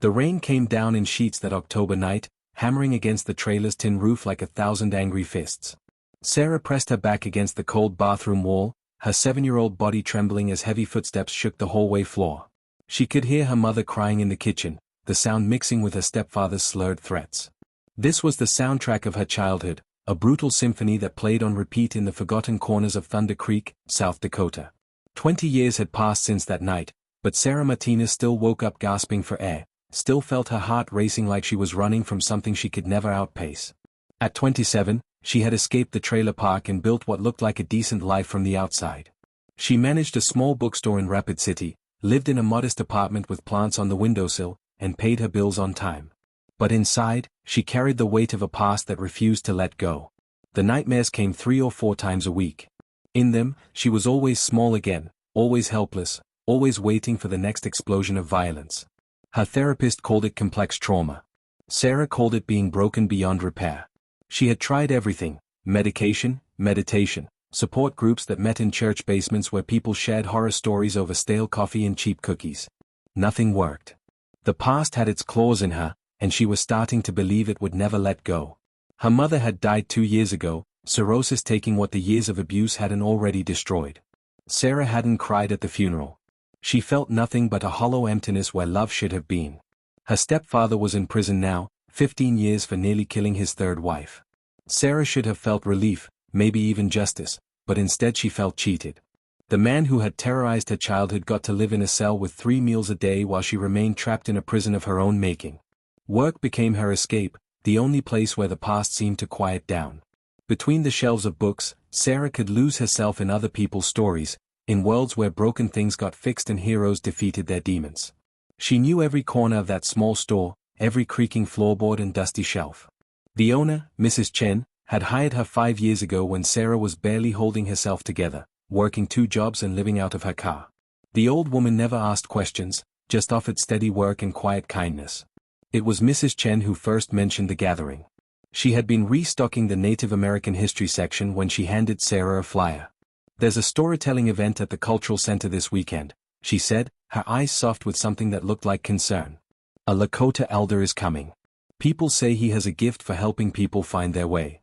The rain came down in sheets that October night, hammering against the trailer's tin roof like 1,000 angry fists. Sarah pressed her back against the cold bathroom wall, her 7-year-old body trembling as heavy footsteps shook the hallway floor. She could hear her mother crying in the kitchen, the sound mixing with her stepfather's slurred threats. This was the soundtrack of her childhood, a brutal symphony that played on repeat in the forgotten corners of Thunder Creek, South Dakota. 20 years had passed since that night, but Sarah Martinez still woke up gasping for air, still felt her heart racing like she was running from something she could never outpace. At 27, she had escaped the trailer park and built what looked like a decent life from the outside. She managed a small bookstore in Rapid City, lived in a modest apartment with plants on the windowsill, and paid her bills on time. But inside, she carried the weight of a past that refused to let go. The nightmares came 3 or 4 times a week. In them, she was always small again, always helpless, always waiting for the next explosion of violence. Her therapist called it complex trauma. Sarah called it being broken beyond repair. She had tried everything: medication, meditation, support groups that met in church basements where people shared horror stories over stale coffee and cheap cookies. Nothing worked. The past had its claws in her, and she was starting to believe it would never let go. Her mother had died 2 years ago, cirrhosis taking what the years of abuse hadn't already destroyed. Sarah hadn't cried at the funeral. She felt nothing but a hollow emptiness where love should have been. Her stepfather was in prison now, 15 years for nearly killing his 3rd wife. Sarah should have felt relief, maybe even justice, but instead she felt cheated. The man who had terrorized her childhood got to live in a cell with 3 meals a day while she remained trapped in a prison of her own making. Work became her escape, the only place where the past seemed to quiet down. Between the shelves of books, Sarah could lose herself in other people's stories, in worlds where broken things got fixed and heroes defeated their demons. She knew every corner of that small store, every creaking floorboard and dusty shelf. The owner, Mrs. Chen, had hired her 5 years ago when Sarah was barely holding herself together, working 2 jobs and living out of her car. The old woman never asked questions, just offered steady work and quiet kindness. It was Mrs. Chen who first mentioned the gathering. She had been restocking the Native American history section when she handed Sarah a flyer. "There's a storytelling event at the Cultural Center this weekend," she said, her eyes soft with something that looked like concern. "A Lakota elder is coming. People say he has a gift for helping people find their way."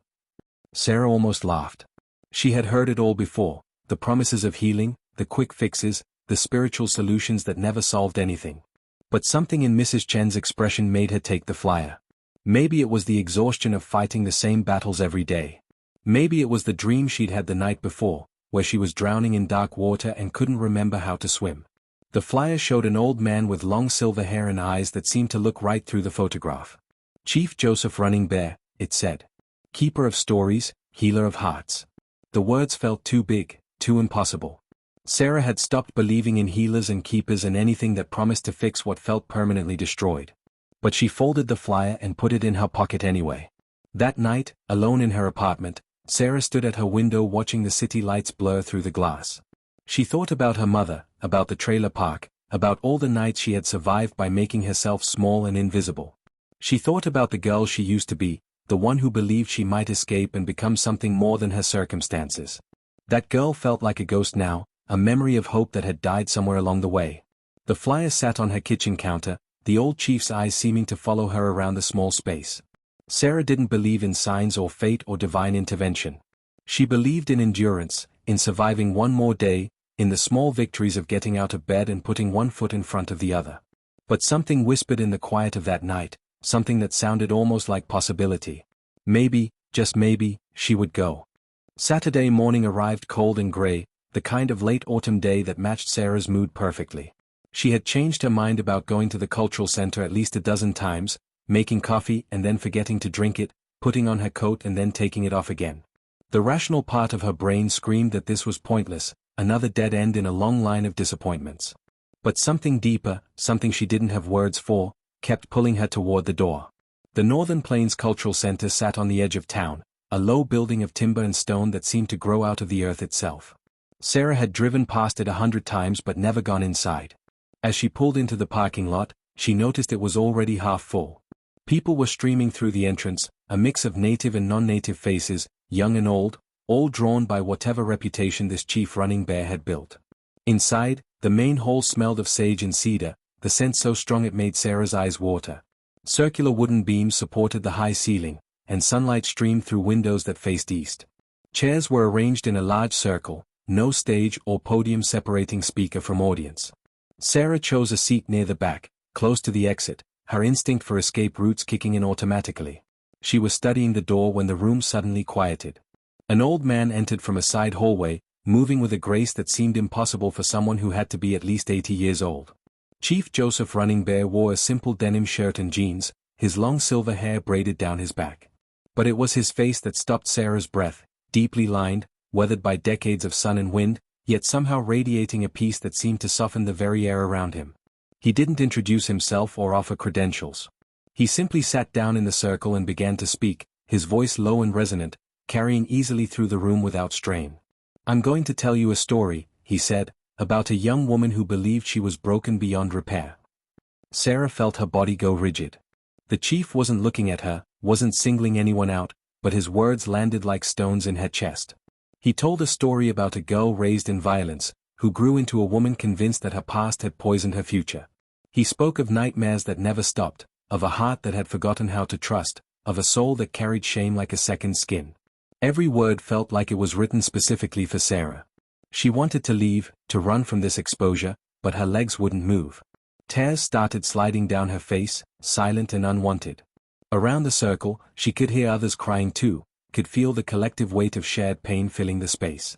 Sarah almost laughed. She had heard it all before, the promises of healing, the quick fixes, the spiritual solutions that never solved anything. But something in Mrs. Chen's expression made her take the flyer. Maybe it was the exhaustion of fighting the same battles every day. Maybe it was the dream she'd had the night before, where she was drowning in dark water and couldn't remember how to swim. The flyer showed an old man with long silver hair and eyes that seemed to look right through the photograph. "Chief Joseph Running Bear," it said. "Keeper of stories, healer of hearts." The words felt too big, too impossible. Sarah had stopped believing in healers and keepers and anything that promised to fix what felt permanently destroyed. But she folded the flyer and put it in her pocket anyway. That night, alone in her apartment, Sarah stood at her window watching the city lights blur through the glass. She thought about her mother, about the trailer park, about all the nights she had survived by making herself small and invisible. She thought about the girl she used to be, the one who believed she might escape and become something more than her circumstances. That girl felt like a ghost now, a memory of hope that had died somewhere along the way. The flyer sat on her kitchen counter, the old chief's eyes seeming to follow her around the small space. Sarah didn't believe in signs or fate or divine intervention. She believed in endurance, in surviving one more day, in the small victories of getting out of bed and putting one foot in front of the other. But something whispered in the quiet of that night, something that sounded almost like possibility. Maybe, just maybe, she would go. Saturday morning arrived cold and gray, the kind of late autumn day that matched Sarah's mood perfectly. She had changed her mind about going to the cultural center at least a dozen times, making coffee and then forgetting to drink it, putting on her coat and then taking it off again. The rational part of her brain screamed that this was pointless, another dead end in a long line of disappointments. But something deeper, something she didn't have words for, kept pulling her toward the door. The Northern Plains Cultural Center sat on the edge of town, a low building of timber and stone that seemed to grow out of the earth itself. Sarah had driven past it 100 times but never gone inside. As she pulled into the parking lot, she noticed it was already half full. People were streaming through the entrance, a mix of native and non-native faces, young and old, all drawn by whatever reputation this chief running bear had built. Inside, the main hall smelled of sage and cedar, the scent so strong it made Sarah's eyes water. Circular wooden beams supported the high ceiling, and sunlight streamed through windows that faced east. Chairs were arranged in a large circle, no stage or podium separating speaker from audience. Sarah chose a seat near the back, close to the exit, her instinct for escape routes kicking in automatically. She was studying the door when the room suddenly quieted. An old man entered from a side hallway, moving with a grace that seemed impossible for someone who had to be at least 80 years old. Chief Joseph Running Bear wore a simple denim shirt and jeans, his long silver hair braided down his back. But it was his face that stopped Sarah's breath, deeply lined, weathered by decades of sun and wind, yet somehow radiating a peace that seemed to soften the very air around him. He didn't introduce himself or offer credentials. He simply sat down in the circle and began to speak, his voice low and resonant, carrying easily through the room without strain. "I'm going to tell you a story," he said, "about a young woman who believed she was broken beyond repair." Sarah felt her body go rigid. The chief wasn't looking at her, wasn't singling anyone out, but his words landed like stones in her chest. He told a story about a girl raised in violence, who grew into a woman convinced that her past had poisoned her future. He spoke of nightmares that never stopped, of a heart that had forgotten how to trust, of a soul that carried shame like a second skin. Every word felt like it was written specifically for Sarah. She wanted to leave, to run from this exposure, but her legs wouldn't move. Tears started sliding down her face, silent and unwanted. Around the circle, she could hear others crying too, could feel the collective weight of shared pain filling the space.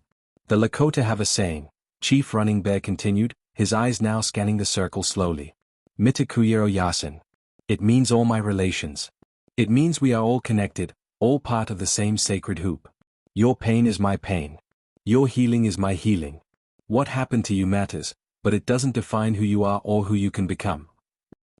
"The Lakota have a saying," Chief Running Bear continued, his eyes now scanning the circle slowly. "Mitakuyero Yasin. It means all my relations. It means we are all connected, all part of the same sacred hoop. Your pain is my pain. Your healing is my healing. What happened to you matters, but it doesn't define who you are or who you can become."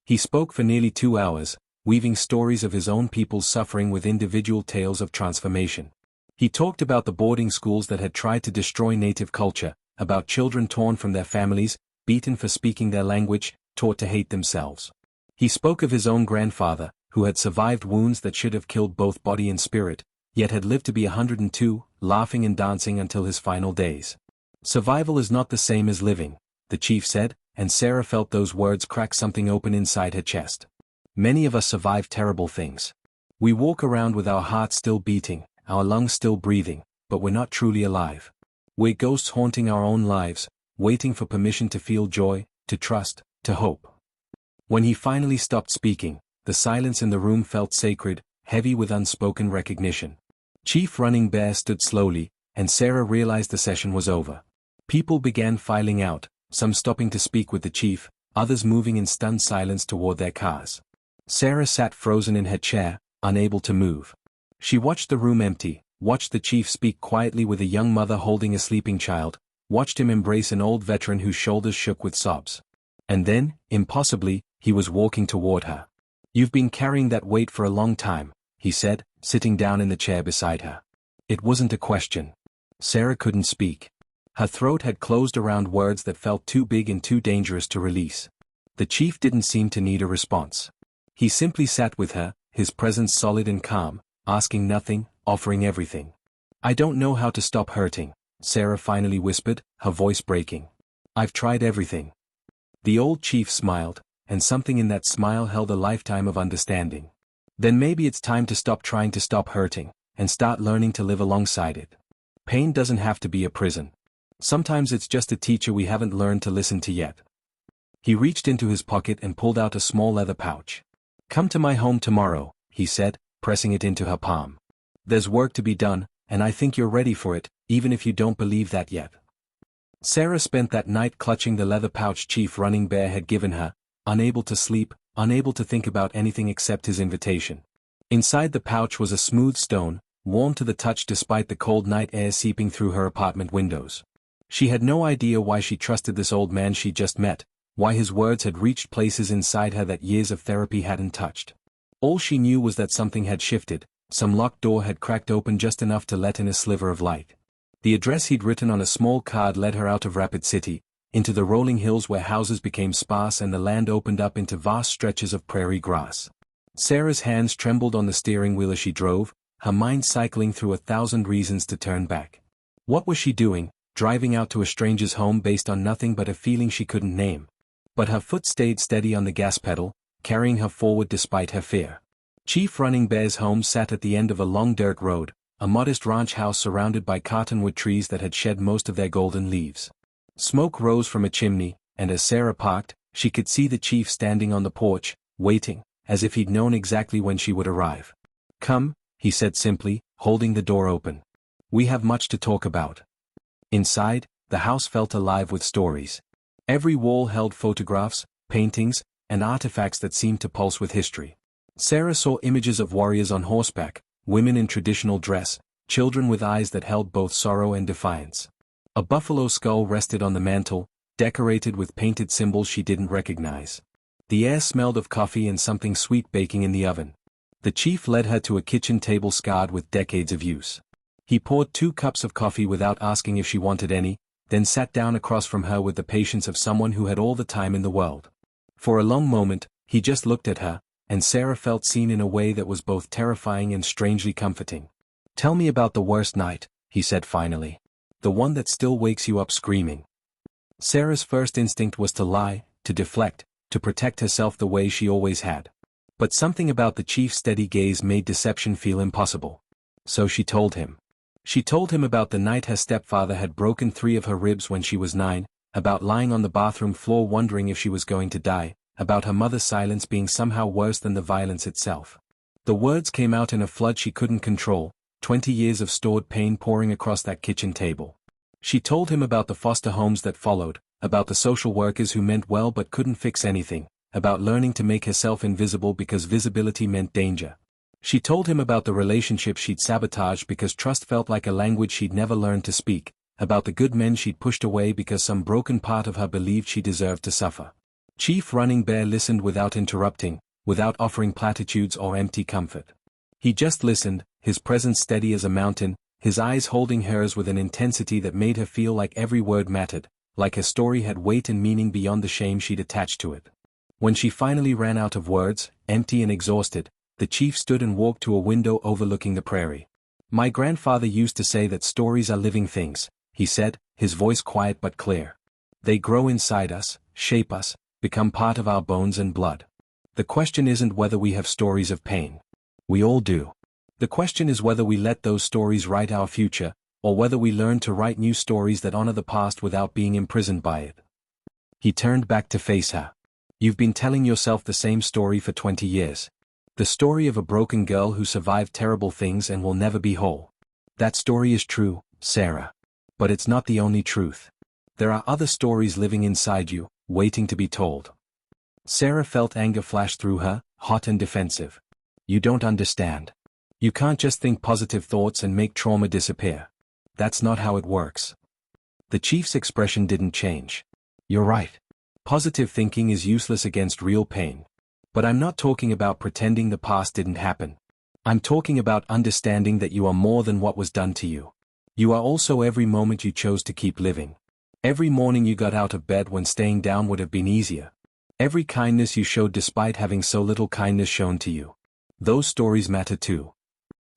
He spoke for nearly 2 hours, weaving stories of his own people's suffering with individual tales of transformation. He talked about the boarding schools that had tried to destroy native culture, about children torn from their families, beaten for speaking their language, taught to hate themselves. He spoke of his own grandfather, who had survived wounds that should have killed both body and spirit, yet had lived to be 102, laughing and dancing until his final days. "Survival is not the same as living," the chief said, and Sarah felt those words crack something open inside her chest. "Many of us survive terrible things. We walk around with our hearts still beating, our lungs still breathing, but we're not truly alive. We're ghosts haunting our own lives, waiting for permission to feel joy, to trust, to hope." When he finally stopped speaking, the silence in the room felt sacred, heavy with unspoken recognition. Chief Running Bear stood slowly, and Sarah realized the session was over. People began filing out, some stopping to speak with the chief, others moving in stunned silence toward their cars. Sarah sat frozen in her chair, unable to move. She watched the room empty, watched the chief speak quietly with a young mother holding a sleeping child, watched him embrace an old veteran whose shoulders shook with sobs. And then, impossibly, he was walking toward her. "You've been carrying that weight for a long time," he said, sitting down in the chair beside her. It wasn't a question. Sarah couldn't speak. Her throat had closed around words that felt too big and too dangerous to release. The chief didn't seem to need a response. He simply sat with her, his presence solid and calm, asking nothing, offering everything. "I don't know how to stop hurting," Sarah finally whispered, her voice breaking. "I've tried everything." The old chief smiled, and something in that smile held a lifetime of understanding. "Then maybe it's time to stop trying to stop hurting, and start learning to live alongside it. Pain doesn't have to be a prison. Sometimes it's just a teacher we haven't learned to listen to yet." He reached into his pocket and pulled out a small leather pouch. "Come to my home tomorrow," he said, pressing it into her palm. "There's work to be done, and I think you're ready for it, even if you don't believe that yet." Sarah spent that night clutching the leather pouch Chief Running Bear had given her, unable to sleep, unable to think about anything except his invitation. Inside the pouch was a smooth stone, warm to the touch despite the cold night air seeping through her apartment windows. She had no idea why she trusted this old man she just met, why his words had reached places inside her that years of therapy hadn't touched. All she knew was that something had shifted, some locked door had cracked open just enough to let in a sliver of light. The address he'd written on a small card led her out of Rapid City, into the rolling hills where houses became sparse and the land opened up into vast stretches of prairie grass. Sarah's hands trembled on the steering wheel as she drove, her mind cycling through 1,000 reasons to turn back. What was she doing, driving out to a stranger's home based on nothing but a feeling she couldn't name? But her foot stayed steady on the gas pedal, carrying her forward despite her fear. Chief Running Bear's home sat at the end of a long dirt road, a modest ranch house surrounded by cottonwood trees that had shed most of their golden leaves. Smoke rose from a chimney, and as Sarah parked, she could see the chief standing on the porch, waiting, as if he'd known exactly when she would arrive. "Come," he said simply, holding the door open. "We have much to talk about." Inside, the house felt alive with stories. Every wall held photographs, paintings, and artifacts that seemed to pulse with history. Sarah saw images of warriors on horseback, women in traditional dress, children with eyes that held both sorrow and defiance. A buffalo skull rested on the mantel, decorated with painted symbols she didn't recognize. The air smelled of coffee and something sweet baking in the oven. The chief led her to a kitchen table scarred with decades of use. He poured 2 cups of coffee without asking if she wanted any, then sat down across from her with the patience of someone who had all the time in the world. For a long moment, he just looked at her, and Sarah felt seen in a way that was both terrifying and strangely comforting. "Tell me about the worst night," he said finally. "The one that still wakes you up screaming." Sarah's first instinct was to lie, to deflect, to protect herself the way she always had. But something about the chief's steady gaze made deception feel impossible. So she told him. She told him about the night her stepfather had broken 3 of her ribs when she was 9, about lying on the bathroom floor wondering if she was going to die, about her mother's silence being somehow worse than the violence itself. The words came out in a flood she couldn't control, 20 years of stored pain pouring across that kitchen table. She told him about the foster homes that followed, about the social workers who meant well but couldn't fix anything, about learning to make herself invisible because visibility meant danger. She told him about the relationships she'd sabotaged because trust felt like a language she'd never learned to speak, about the good men she'd pushed away because some broken part of her believed she deserved to suffer. Chief Running Bear listened without interrupting, without offering platitudes or empty comfort. He just listened, his presence steady as a mountain, his eyes holding hers with an intensity that made her feel like every word mattered, like her story had weight and meaning beyond the shame she'd attached to it. When she finally ran out of words, empty and exhausted, the chief stood and walked to a window overlooking the prairie. "My grandfather used to say that stories are living things," he said, his voice quiet but clear. "They grow inside us, shape us, become part of our bones and blood. The question isn't whether we have stories of pain. We all do. The question is whether we let those stories write our future, or whether we learn to write new stories that honor the past without being imprisoned by it." He turned back to face her. "You've been telling yourself the same story for 20 years. The story of a broken girl who survived terrible things and will never be whole. That story is true, Sarah. But it's not the only truth. There are other stories living inside you, waiting to be told." Sarah felt anger flash through her, hot and defensive. "You don't understand. You can't just think positive thoughts and make trauma disappear. That's not how it works." The chief's expression didn't change. "You're right. Positive thinking is useless against real pain. But I'm not talking about pretending the past didn't happen. I'm talking about understanding that you are more than what was done to you. You are also every moment you chose to keep living. Every morning you got out of bed when staying down would have been easier. Every kindness you showed despite having so little kindness shown to you. Those stories matter too."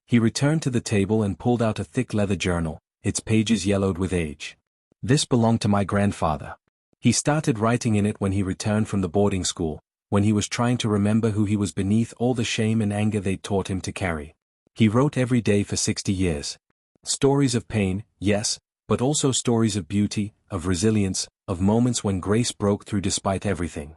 He returned to the table and pulled out a thick leather journal, its pages yellowed with age. "This belonged to my grandfather. He started writing in it when he returned from the boarding school, when he was trying to remember who he was beneath all the shame and anger they'd taught him to carry. He wrote every day for 60 years. Stories of pain, yes, but also stories of beauty, of resilience, of moments when grace broke through despite everything."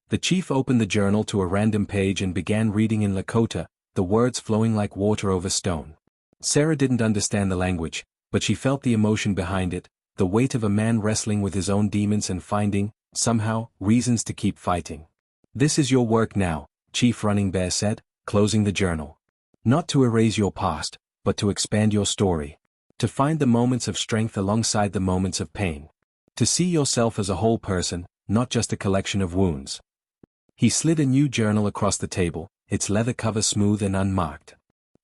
The chief opened the journal to a random page and began reading in Lakota, the words flowing like water over stone. Sarah didn't understand the language, but she felt the emotion behind it, the weight of a man wrestling with his own demons and finding, somehow, reasons to keep fighting. "This is your work now," Chief Running Bear said, closing the journal. "Not to erase your past, but to expand your story. To find the moments of strength alongside the moments of pain. To see yourself as a whole person, not just a collection of wounds." He slid a new journal across the table, its leather cover smooth and unmarked.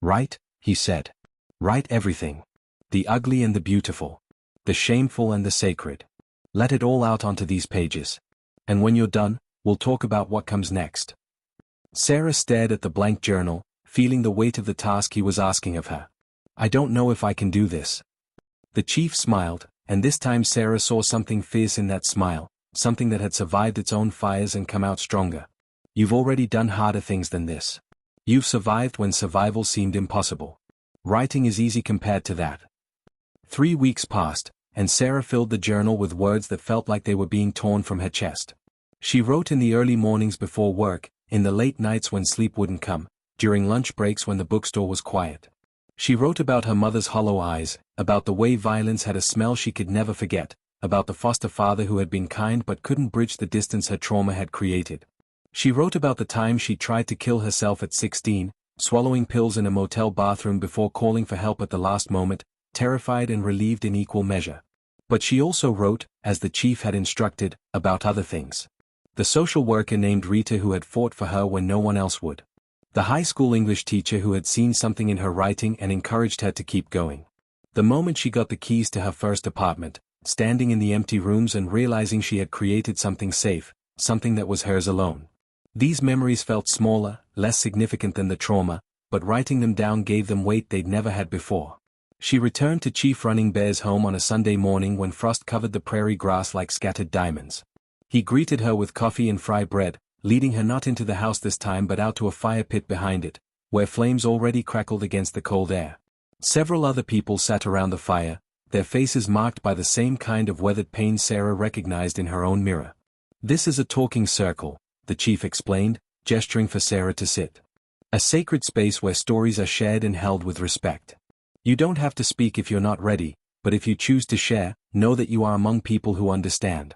"Write," he said. "Write everything. The ugly and the beautiful. The shameful and the sacred. Let it all out onto these pages. And when you're done, we'll talk about what comes next." Sarah stared at the blank journal, feeling the weight of the task he was asking of her. "I don't know if I can do this." The chief smiled, and this time Sarah saw something fierce in that smile, something that had survived its own fires and come out stronger. You've already done harder things than this. You've survived when survival seemed impossible. Writing is easy compared to that. 3 weeks passed, and Sarah filled the journal with words that felt like they were being torn from her chest. She wrote in the early mornings before work, in the late nights when sleep wouldn't come, during lunch breaks when the bookstore was quiet. She wrote about her mother's hollow eyes, about the way violence had a smell she could never forget, about the foster father who had been kind but couldn't bridge the distance her trauma had created. She wrote about the time she tried to kill herself at 16, swallowing pills in a motel bathroom before calling for help at the last moment, terrified and relieved in equal measure. But she also wrote, as the chief had instructed, about other things. The social worker named Rita who had fought for her when no one else would. The high school English teacher who had seen something in her writing and encouraged her to keep going. The moment she got the keys to her first apartment, standing in the empty rooms and realizing she had created something safe, something that was hers alone. These memories felt smaller, less significant than the trauma, but writing them down gave them weight they'd never had before. She returned to Chief Running Bear's home on a Sunday morning when frost covered the prairie grass like scattered diamonds. He greeted her with coffee and fry bread, leading her not into the house this time but out to a fire pit behind it, where flames already crackled against the cold air. Several other people sat around the fire, their faces marked by the same kind of weathered pain Sarah recognized in her own mirror. "This is a talking circle," the chief explained, gesturing for Sarah to sit. "A sacred space where stories are shared and held with respect. You don't have to speak if you're not ready, but if you choose to share, know that you are among people who understand."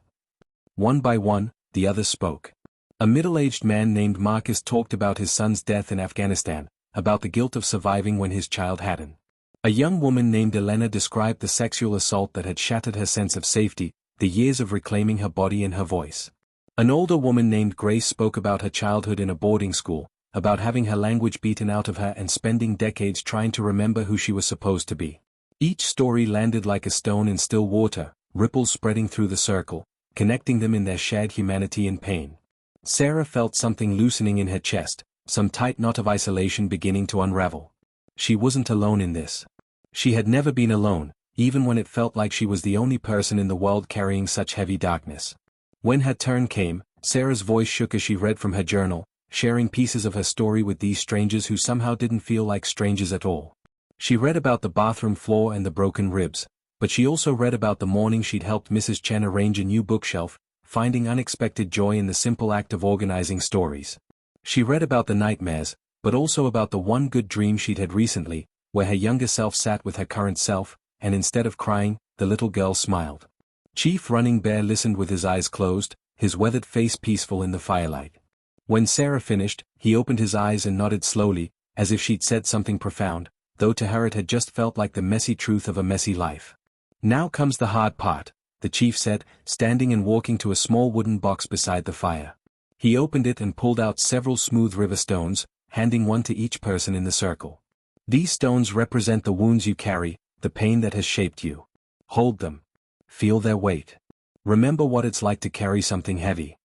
One by one, the others spoke. A middle-aged man named Marcus talked about his son's death in Afghanistan, about the guilt of surviving when his child hadn't. A young woman named Elena described the sexual assault that had shattered her sense of safety, the years of reclaiming her body and her voice. An older woman named Grace spoke about her childhood in a boarding school, about having her language beaten out of her and spending decades trying to remember who she was supposed to be. Each story landed like a stone in still water, ripples spreading through the circle, connecting them in their shared humanity and pain. Sarah felt something loosening in her chest, some tight knot of isolation beginning to unravel. She wasn't alone in this. She had never been alone, even when it felt like she was the only person in the world carrying such heavy darkness. When her turn came, Sarah's voice shook as she read from her journal, sharing pieces of her story with these strangers who somehow didn't feel like strangers at all. She read about the bathroom floor and the broken ribs, but she also read about the morning she'd helped Mrs. Chen arrange a new bookshelf, finding unexpected joy in the simple act of organizing stories. She read about the nightmares, but also about the one good dream she'd had recently, where her younger self sat with her current self, and instead of crying, the little girl smiled. Chief Running Bear listened with his eyes closed, his weathered face peaceful in the firelight. When Sarah finished, he opened his eyes and nodded slowly, as if she'd said something profound, though to her it had just felt like the messy truth of a messy life. "Now comes the hard part," the chief said, standing and walking to a small wooden box beside the fire. He opened it and pulled out several smooth river stones, handing one to each person in the circle. "These stones represent the wounds you carry, the pain that has shaped you. Hold them. Feel their weight. Remember what it's like to carry something heavy."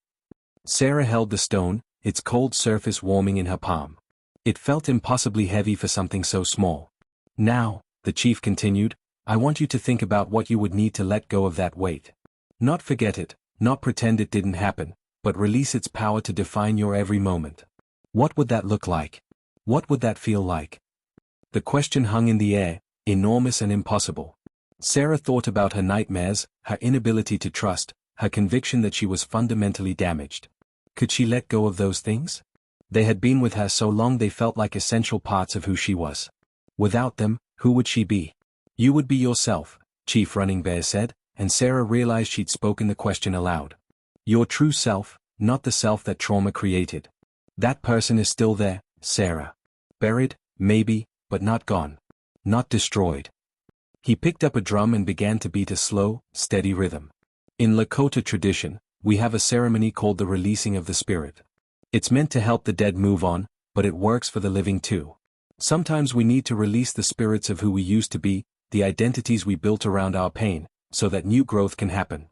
Sarah held the stone, its cold surface warming in her palm. It felt impossibly heavy for something so small. "Now," the chief continued, "I want you to think about what you would need to let go of that weight. Not forget it, not pretend it didn't happen, but release its power to define your every moment. What would that look like? What would that feel like?" The question hung in the air, enormous and impossible. Sarah thought about her nightmares, her inability to trust, her conviction that she was fundamentally damaged. Could she let go of those things? They had been with her so long they felt like essential parts of who she was. Without them, who would she be? "You would be yourself," Chief Running Bear said, and Sarah realized she'd spoken the question aloud. "Your true self, not the self that trauma created. That person is still there, Sarah. Buried, maybe, but not gone. Not destroyed." He picked up a drum and began to beat a slow, steady rhythm. In Lakota tradition, we have a ceremony called the releasing of the spirit. It's meant to help the dead move on, but it works for the living too. Sometimes we need to release the spirits of who we used to be, the identities we built around our pain, so that new growth can happen.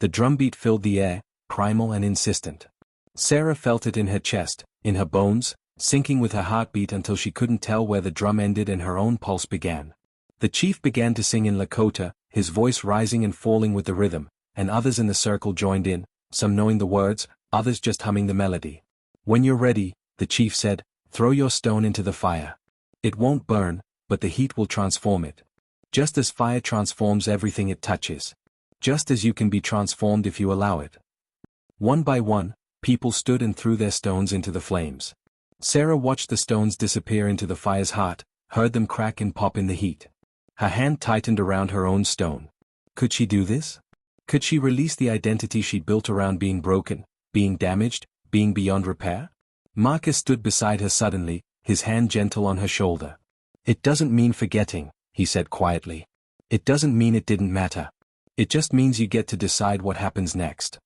The drumbeat filled the air, primal and insistent. Sarah felt it in her chest, in her bones, sinking with her heartbeat until she couldn't tell where the drum ended and her own pulse began. The chief began to sing in Lakota, his voice rising and falling with the rhythm, and others in the circle joined in, some knowing the words, others just humming the melody. "When you're ready," the chief said, "throw your stone into the fire. It won't burn, but the heat will transform it. Just as fire transforms everything it touches. Just as you can be transformed if you allow it." One by one, people stood and threw their stones into the flames. Sarah watched the stones disappear into the fire's heart, heard them crack and pop in the heat. Her hand tightened around her own stone. Could she do this? Could she release the identity she'd built around being broken, being damaged, being beyond repair? Marcus stood beside her suddenly, his hand gentle on her shoulder. "It doesn't mean forgetting," he said quietly. "It doesn't mean it didn't matter. It just means you get to decide what happens next."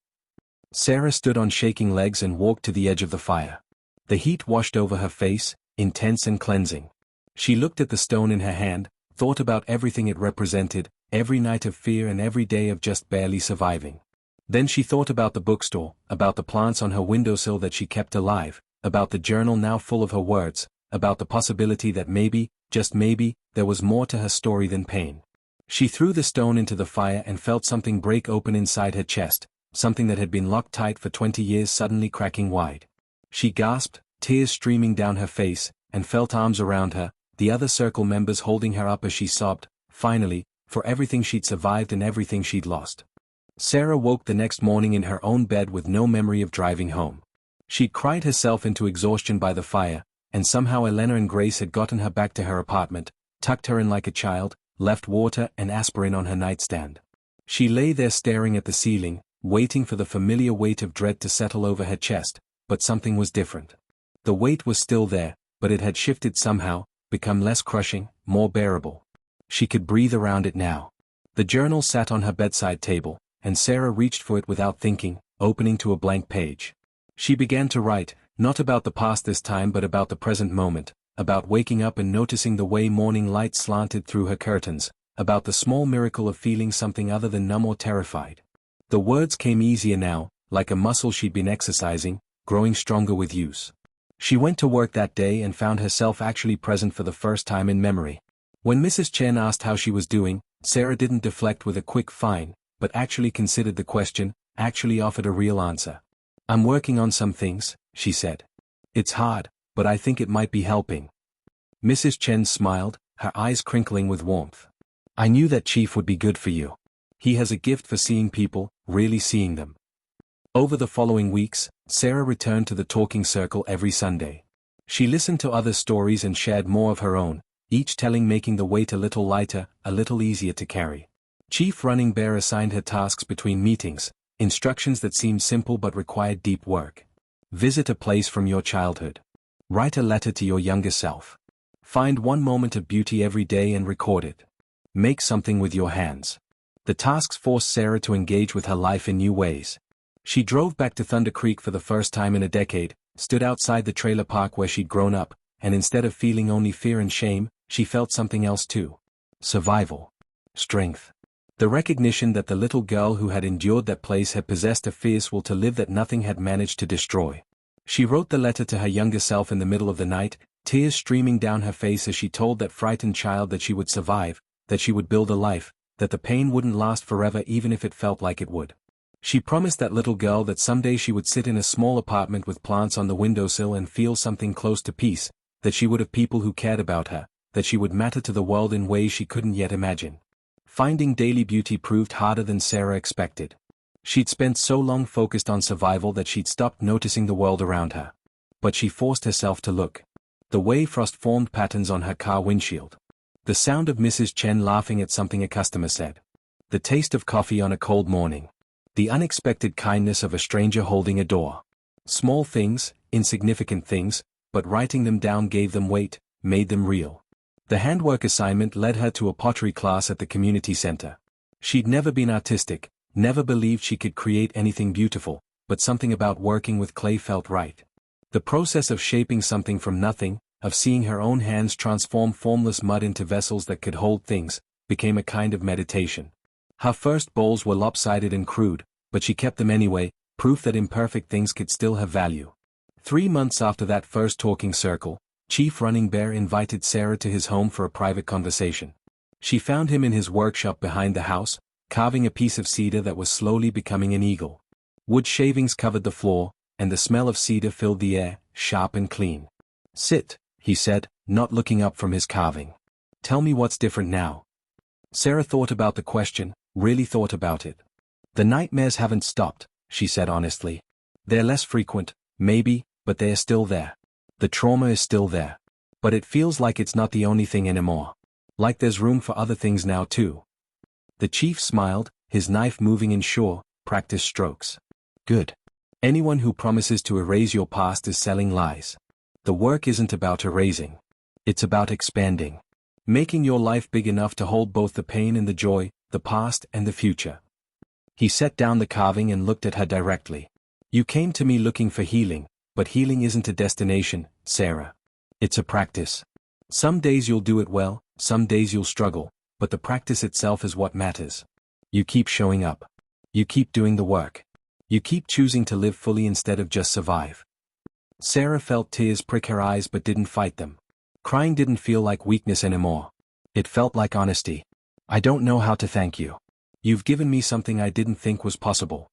Sarah stood on shaking legs and walked to the edge of the fire. The heat washed over her face, intense and cleansing. She looked at the stone in her hand, thought about everything it represented, every night of fear and every day of just barely surviving. Then she thought about the bookstore, about the plants on her windowsill that she kept alive, about the journal now full of her words, about the possibility that maybe, just maybe, there was more to her story than pain. She threw the stone into the fire and felt something break open inside her chest, something that had been locked tight for 20 years suddenly cracking wide. She gasped, tears streaming down her face, and felt arms around her, the other circle members holding her up as she sobbed, finally, for everything she'd survived and everything she'd lost. Sarah woke the next morning in her own bed with no memory of driving home. She'd cried herself into exhaustion by the fire, and somehow Elena and Grace had gotten her back to her apartment, tucked her in like a child, left water and aspirin on her nightstand. She lay there staring at the ceiling, waiting for the familiar weight of dread to settle over her chest, but something was different. The weight was still there, but it had shifted somehow, become less crushing, more bearable. She could breathe around it now. The journal sat on her bedside table, and Sarah reached for it without thinking, opening to a blank page. She began to write, not about the past this time but about the present moment, about waking up and noticing the way morning light slanted through her curtains, about the small miracle of feeling something other than numb or terrified. The words came easier now, like a muscle she'd been exercising, growing stronger with use. She went to work that day and found herself actually present for the first time in memory. When Mrs. Chen asked how she was doing, Sarah didn't deflect with a quick "fine," but actually considered the question, actually offered a real answer. "I'm working on some things," she said. "It's hard, but I think it might be helping." Mrs. Chen smiled, her eyes crinkling with warmth. "I knew that Chief would be good for you. He has a gift for seeing people, really seeing them." Over the following weeks, Sarah returned to the talking circle every Sunday. She listened to others' stories and shared more of her own, each telling making the weight a little lighter, a little easier to carry. Chief Running Bear assigned her tasks between meetings, instructions that seemed simple but required deep work. Visit a place from your childhood. Write a letter to your younger self. Find one moment of beauty every day and record it. Make something with your hands. The tasks forced Sarah to engage with her life in new ways. She drove back to Thunder Creek for the first time in a decade, stood outside the trailer park where she'd grown up, and instead of feeling only fear and shame, she felt something else too. Survival. Strength. The recognition that the little girl who had endured that place had possessed a fierce will to live that nothing had managed to destroy. She wrote the letter to her younger self in the middle of the night, tears streaming down her face as she told that frightened child that she would survive, that she would build a life, that the pain wouldn't last forever even if it felt like it would. She promised that little girl that someday she would sit in a small apartment with plants on the windowsill and feel something close to peace, that she would have people who cared about her, that she would matter to the world in ways she couldn't yet imagine. Finding daily beauty proved harder than Sarah expected. She'd spent so long focused on survival that she'd stopped noticing the world around her. But she forced herself to look. The way frost formed patterns on her car windshield. The sound of Mrs. Chen laughing at something a customer said. The taste of coffee on a cold morning. The unexpected kindness of a stranger holding a door. Small things, insignificant things, but writing them down gave them weight, made them real. The handwork assignment led her to a pottery class at the community center. She'd never been artistic, never believed she could create anything beautiful, but something about working with clay felt right. The process of shaping something from nothing, of seeing her own hands transform formless mud into vessels that could hold things, became a kind of meditation. Her first bowls were lopsided and crude, but she kept them anyway, proof that imperfect things could still have value. 3 months after that first talking circle, Chief Running Bear invited Sarah to his home for a private conversation. She found him in his workshop behind the house, carving a piece of cedar that was slowly becoming an eagle. Wood shavings covered the floor, and the smell of cedar filled the air, sharp and clean. "Sit," he said, not looking up from his carving. "Tell me what's different now." Sarah thought about the question, really thought about it. "The nightmares haven't stopped," she said honestly. "They're less frequent, maybe, but they're still there. The trauma is still there. But it feels like it's not the only thing anymore. Like there's room for other things now too." The chief smiled, his knife moving in sure, practiced strokes. "Good. Anyone who promises to erase your past is selling lies. The work isn't about erasing. It's about expanding. Making your life big enough to hold both the pain and the joy, the past and the future." He set down the carving and looked at her directly. "You came to me looking for healing, but healing isn't a destination, Sarah. It's a practice. Some days you'll do it well, some days you'll struggle, but the practice itself is what matters. You keep showing up. You keep doing the work. You keep choosing to live fully instead of just survive." Sarah felt tears prick her eyes but didn't fight them. Crying didn't feel like weakness anymore. It felt like honesty. "I don't know how to thank you. You've given me something I didn't think was possible."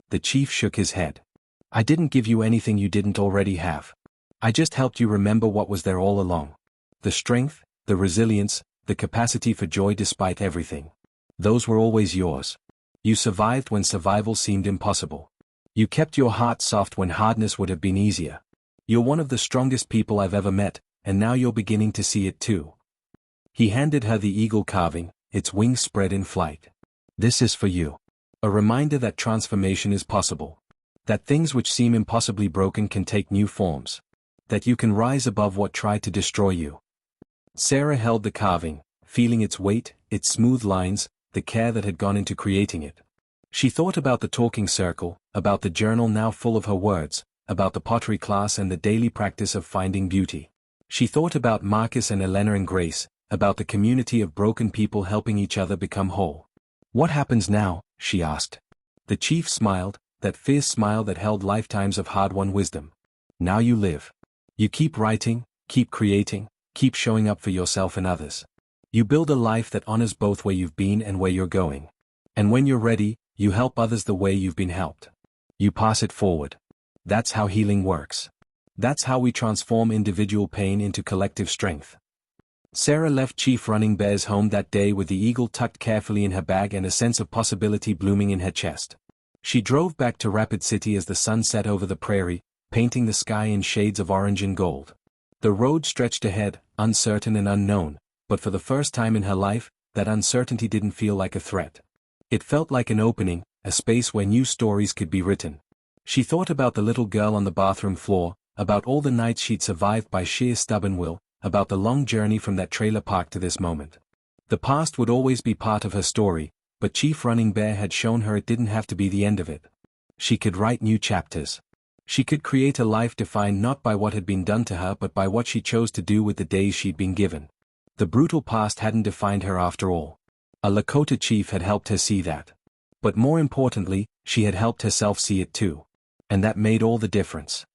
The chief shook his head. "I didn't give you anything you didn't already have. I just helped you remember what was there all along. The strength, the resilience, the capacity for joy despite everything. Those were always yours. You survived when survival seemed impossible. You kept your heart soft when hardness would have been easier. You're one of the strongest people I've ever met, and now you're beginning to see it too." He handed her the eagle carving, its wings spread in flight. "This is for you. A reminder that transformation is possible. That things which seem impossibly broken can take new forms. That you can rise above what tried to destroy you." Sarah held the carving, feeling its weight, its smooth lines, the care that had gone into creating it. She thought about the talking circle, about the journal now full of her words, about the pottery class and the daily practice of finding beauty. She thought about Marcus and Elena and Grace, about the community of broken people helping each other become whole. "What happens now?" she asked. The chief smiled, that fierce smile that held lifetimes of hard-won wisdom. "Now you live. You keep writing, keep creating, keep showing up for yourself and others. You build a life that honors both where you've been and where you're going. And when you're ready, you help others the way you've been helped. You pass it forward. That's how healing works. That's how we transform individual pain into collective strength." Sarah left Chief Running Bear's home that day with the eagle tucked carefully in her bag and a sense of possibility blooming in her chest. She drove back to Rapid City as the sun set over the prairie, painting the sky in shades of orange and gold. The road stretched ahead, uncertain and unknown, but for the first time in her life, that uncertainty didn't feel like a threat. It felt like an opening, a space where new stories could be written. She thought about the little girl on the bathroom floor, about all the nights she'd survived by sheer stubborn will, about the long journey from that trailer park to this moment. The past would always be part of her story, but Chief Running Bear had shown her it didn't have to be the end of it. She could write new chapters. She could create a life defined not by what had been done to her but by what she chose to do with the days she'd been given. The brutal past hadn't defined her after all. A Lakota chief had helped her see that. But more importantly, she had helped herself see it too. And that made all the difference.